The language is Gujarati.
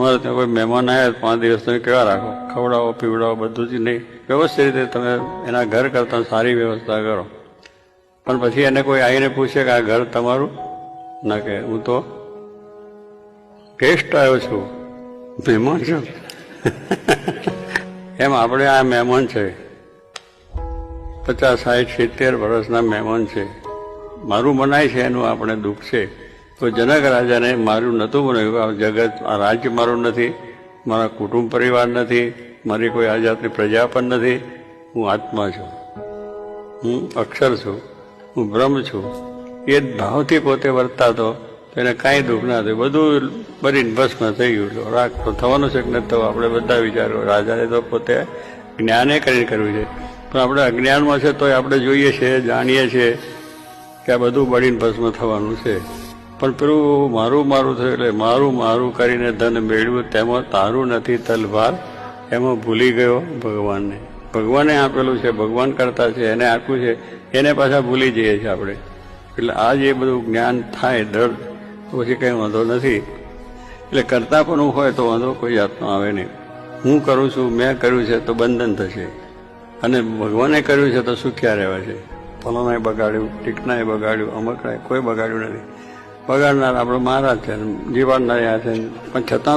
તમારે ત્યાં કોઈ મહેમાન આવ્યા 5 દિવસ તમે કેવા રાખો? ખવડાવો પીવડાવો બધું જ નહીં, વ્યવસ્થિત રીતે તમે એના ઘર કરતાં સારી વ્યવસ્થા કરો. પણ પછી એને કોઈ આવીને પૂછે કે આ ઘર તમારું? ના કે હું તો ગેસ્ટ આવ્યો છું, મહેમાન છું. એમ આપણે આ મહેમાન છે, 50, 60, 70 વર્ષના મહેમાન છે. મારું મનાય છે એનું આપણે દુઃખ છે. તો જનક રાજાને મારું નહોતું બનાવ્યું. આ જગત, આ રાજ્ય મારું નથી, મારા કુટુંબ પરિવાર નથી, મારી કોઈ આ જાતની પ્રજા પણ નથી. હું આત્મા છું, હું અક્ષર છું, હું બ્રહ્મ છું. એ જ ભાવથી પોતે વર્તાતો તો એને કાંઈ દુઃખ ના થયું. બધું બરીને ભસ્મ થઈ ગયું. રાગ તો થવાનું છે કે નથી થવું આપણે બધા વિચારો. રાજાને તો પોતે જ્ઞાને કરીને કરવું છે, પણ આપણે અજ્ઞાનમાં છે તોય આપણે જોઈએ છીએ, જાણીએ છીએ કે આ બધું બળીને ભસ્મ થવાનું છે. પણ પેલું મારું મારું થયું એટલે મારું મારું કરીને ધન મેળવ્યું, તેમાં તારું નથી તલવાર, એમાં ભૂલી ગયો ભગવાનને. ભગવાને આપેલું છે, ભગવાન કરતા છે, એને આપ્યું છે, એને પાછા ભૂલી જઈએ છીએ આપણે. એટલે આ જે બધું જ્ઞાન થાય દ્રઢ, પછી કંઈ વાંધો નથી. એટલે કરતા પણ હોય તો વાંધો કોઈ જાતનો આવે નહીં. હું કરું છું, મેં કર્યું છે તો બંધન થશે, અને ભગવાને કર્યું છે તો સુખ્યા રહેવા છે. ફલાણાએ બગાડ્યું, ટીકનાએ બગાડ્યું, અમકડાએ કોઈ બગાડ્યું નથી. બગાડનાર આપણો મહારાજ છે, જીવાડનાર આ છે, પણ છતાં